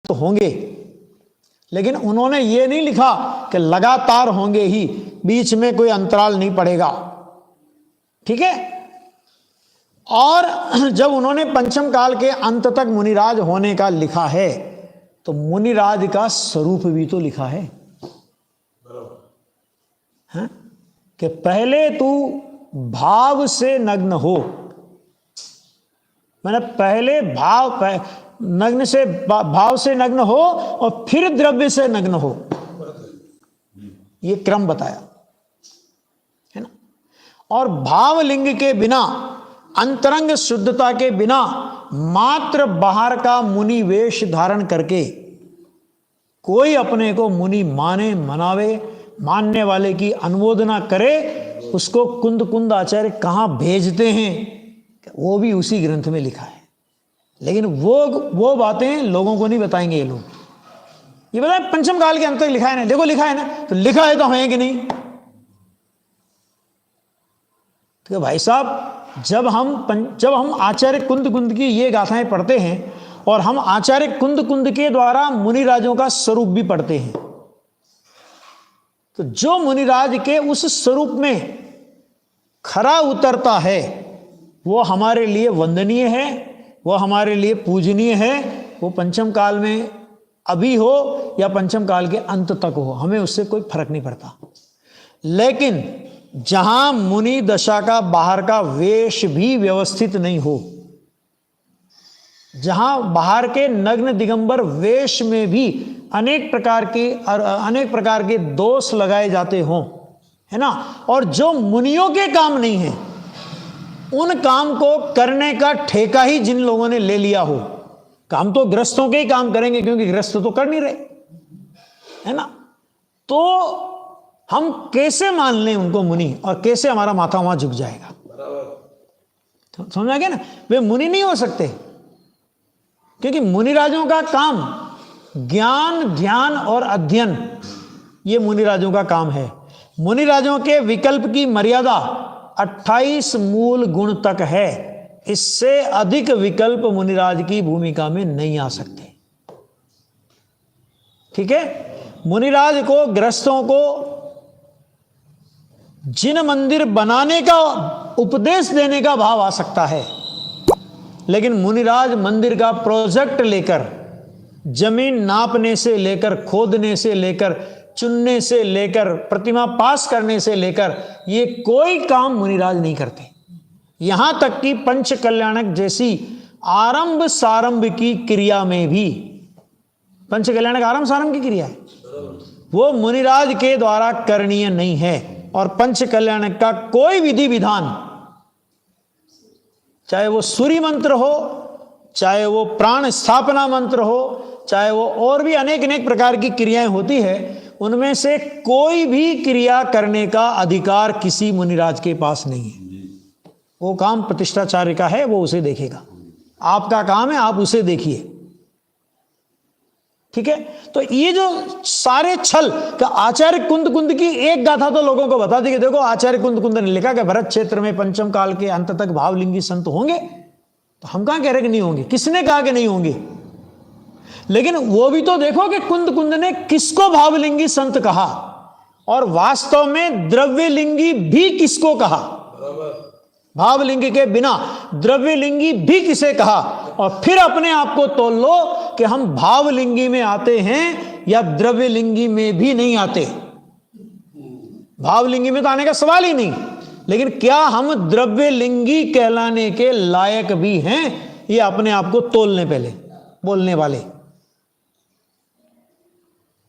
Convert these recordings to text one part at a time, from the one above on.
तो होंगे, लेकिन उन्होंने ये नहीं लिखा कि लगातार होंगे ही, बीच में कोई अंतराल नहीं पड़ेगा। ठीक है। और जब उन्होंने पंचम काल के अंत तक मुनिराज होने का लिखा है, तो मुनिराज का स्वरूप भी तो लिखा है, हाँ? कि पहले तू भाव से नग्न हो, मैंने पहले भाव से नग्न हो और फिर द्रव्य से नग्न हो, ये क्रम बताया है ना। और भावलिंग के बिना, अंतरंग शुद्धता के बिना, मात्र बाहर का मुनि वेश धारण करके कोई अपने को मुनि माने, मनावे, मानने वाले की अनुमोदना करे, उसको कुंद कुंद आचार्य कहां भेजते हैं, वो भी उसी ग्रंथ में लिखा है। लेकिन वो बातें लोगों को नहीं बताएंगे ये लोग। ये बताए पंचम काल के अंत तक लिखा है ना, देखो लिखा है ना, तो लिखा है तो है कि नहीं। तो भाई साहब, जब हम आचार्य कुंद कुंद की ये गाथाएं पढ़ते हैं, और हम आचार्य कुंद कुंद के द्वारा मुनिराजों का स्वरूप भी पढ़ते हैं, तो जो मुनिराज के उस स्वरूप में खरा उतरता है, वो हमारे लिए वंदनीय है, वो हमारे लिए पूजनीय है। वो पंचम काल में अभी हो या पंचम काल के अंत तक हो, हमें उससे कोई फर्क नहीं पड़ता। लेकिन जहां मुनि दशा का बाहर का वेश भी व्यवस्थित नहीं हो, जहां बाहर के नग्न दिगंबर वेश में भी अनेक प्रकार के दोष लगाए जाते हों, है ना, और जो मुनियों के काम नहीं है, उन काम को करने का ठेका ही जिन लोगों ने ले लिया हो, काम तो ग्रस्तों के ही काम करेंगे, क्योंकि ग्रस्त तो कर नहीं रहे, है ना, तो हम कैसे मान लें उनको मुनि, और कैसे हमारा माथा वहां झुक जाएगा। समझ आ गया ना। वे मुनि नहीं हो सकते, क्योंकि मुनिराजों का काम ज्ञान, ध्यान और अध्ययन, ये मुनिराजों का काम है। मुनिराजों के विकल्प की मर्यादा 28 मूल गुण तक है, इससे अधिक विकल्प मुनिराज की भूमिका में नहीं आ सकते। ठीक है। मुनिराज को, ग्रस्तों को जिन मंदिर बनाने का उपदेश देने का भाव आ सकता है, लेकिन मुनिराज मंदिर का प्रोजेक्ट लेकर, जमीन नापने से लेकर, खोदने से लेकर, चुनने से लेकर, प्रतिमा पास करने से लेकर, ये कोई काम मुनिराज नहीं करते। यहां तक कि पंच कल्याणक जैसी आरंभ सारंभ की क्रिया में भी, पंच कल्याणक आरंभ सारंभ की क्रिया है, वो मुनिराज के द्वारा करणीय नहीं है। और पंच कल्याणक का कोई विधि विधान, चाहे वो सूर्य मंत्र हो, चाहे वो प्राण स्थापना मंत्र हो, चाहे वो और भी अनेक प्रकार की क्रियाएं होती है, उनमें से कोई भी क्रिया करने का अधिकार किसी मुनिराज के पास नहीं है। वो काम प्रतिष्ठाचार्य का है, वो उसे देखेगा। आपका काम है, आप उसे देखिए। ठीक है। तो ये जो सारे छल का, आचार्य कुंद कुंद की एक गाथा तो लोगों को बता दी कि देखो आचार्य कुंद कुंद ने लिखा कि भरत क्षेत्र में पंचम काल के अंत तक भावलिंगी संत होंगे, तो हम कहां कह रहे कि नहीं होंगे, किसने कहा कि नहीं होंगे। लेकिन वो भी तो देखो कि कुंद कुंद ने किसको भावलिंगी संत कहा, और वास्तव में द्रव्यलिंगी भी किसको कहा, भावलिंग के बिना द्रव्यलिंगी भी किसे कहा। और फिर अपने आप को तोल लो कि हम भावलिंगी में आते हैं या द्रव्यलिंगी में भी नहीं आते। भावलिंगी में तो आने का सवाल ही नहीं, लेकिन क्या हम द्रव्यलिंगी कहलाने के लायक भी हैं, ये अपने आप को तोलने पहले बोलने वाले।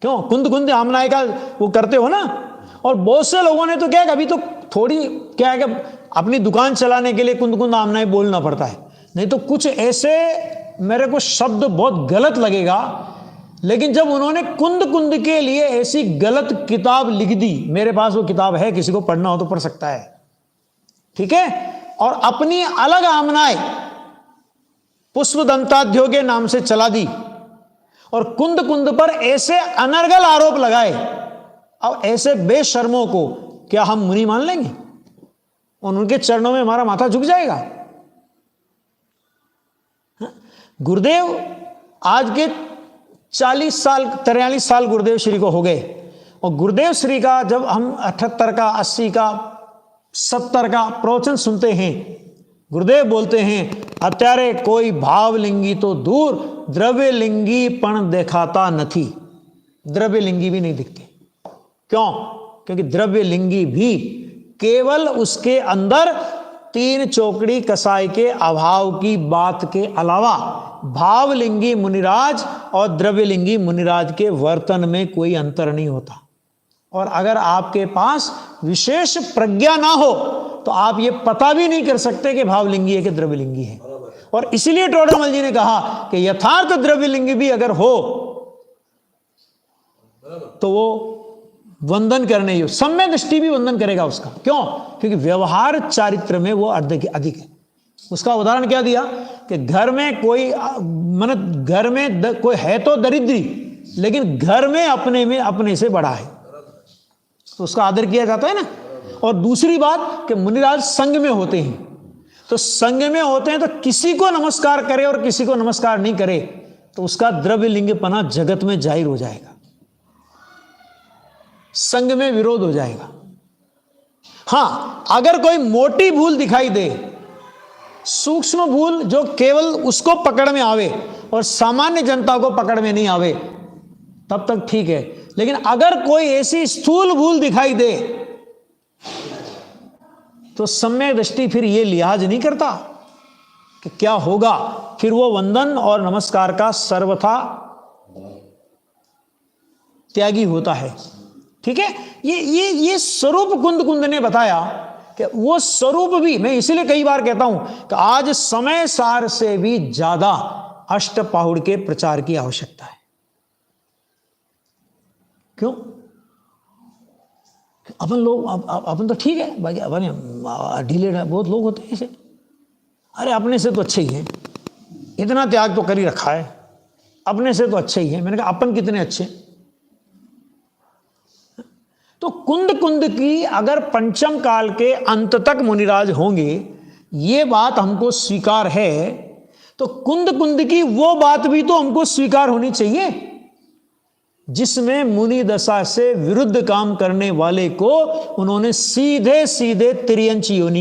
क्यों कुंद कुंद आमनाय का वो करते हो ना। और बहुत से लोगों ने तो क्या, अभी तो थोड़ी क्या है कि अपनी दुकान चलाने के लिए कुंद कुंद आमनाय बोलना पड़ता है, नहीं तो कुछ ऐसे मेरे को शब्द बहुत गलत लगेगा, लेकिन जब उन्होंने कुंद कुंद के लिए ऐसी गलत किताब लिख दी, मेरे पास वो किताब है, किसी को पढ़ना हो तो पढ़ सकता है, ठीक है, और अपनी अलग आमनाय पुष्पदंताध्यो के नाम से चला दी, और कुंद कुंद पर ऐसे अनर्गल आरोप लगाए, अब ऐसे बेशर्मों को क्या हम मुनि मान लेंगे? और उनके चरणों में हमारा माथा झुक जाएगा? गुरुदेव आज के 40 साल 43 साल गुरुदेव श्री को हो गए, और गुरुदेव श्री का जब हम 78 का 80 का 70 का प्रवचन सुनते हैं, गुरुदेव बोलते हैं अत्यारे कोई भावलिंगी तो दूर द्रव्यलिंगी पण देखाता नथी। द्रव्यलिंगी भी नहीं दिखती। क्यों? क्योंकि द्रव्यलिंगी भी केवल उसके अंदर 3 चौकड़ी कसाई के अभाव की बात के अलावा भावलिंगी मुनिराज और द्रव्यलिंगी मुनिराज के वर्तन में कोई अंतर नहीं होता। और अगर आपके पास विशेष प्रज्ञा ना हो तो आप ये पता भी नहीं कर सकते कि भावलिंगी है कि द्रव्यलिंगी है। और इसलिए टोडरमल जी ने कहा कि यथार्थ द्रव्यलिंगी भी अगर हो तो वो वंदन करने योग्य, सम्यक दृष्टि भी वंदन करेगा उसका। क्यों? क्योंकि व्यवहार चारित्र में वो अधिक है। उसका उदाहरण क्या दिया कि घर में कोई घर में कोई है तो दरिद्री, लेकिन घर में अपने से बड़ा है तो उसका आदर किया जाता है ना। और दूसरी बात कि मुनिराज संघ में होते हैं, तो संघ में होते हैं तो किसी को नमस्कार करे और किसी को नमस्कार नहीं करे तो उसका द्रव्यलिंगपना जगत में जाहिर हो जाएगा, संघ में विरोध हो जाएगा। हां, अगर कोई मोटी भूल दिखाई दे, सूक्ष्म भूल जो केवल उसको पकड़ में आवे और सामान्य जनता को पकड़ में नहीं आवे, तब तक ठीक है। लेकिन अगर कोई ऐसी स्थूल भूल दिखाई दे तो सम्यक दृष्टि फिर ये लिहाज नहीं करता कि क्या होगा, फिर वो वंदन और नमस्कार का सर्वथा त्यागी होता है। ठीक है, ये स्वरूप कुंद ने बताया कि वो स्वरूप भी, मैं इसीलिए कई बार कहता हूं कि आज समय सार से भी ज्यादा अष्टपाहुड़ के प्रचार की आवश्यकता है। क्यों? अपन तो ठीक है, बाकी अपन ढीले, बहुत लोग होते हैं ऐसे, अरे अपने से तो अच्छे ही हैं, इतना त्याग तो कर ही रखा है, अपने से तो अच्छे ही है। मैंने कहा अपन कितने अच्छे? तो कुंद की अगर पंचम काल के अंत तक मुनिराज होंगे, ये बात हमको स्वीकार है, तो कुंद की वो बात भी तो हमको स्वीकार होनी चाहिए जिसमें मुनि दशा से विरुद्ध काम करने वाले को उन्होंने सीधे तिर्यंच योनि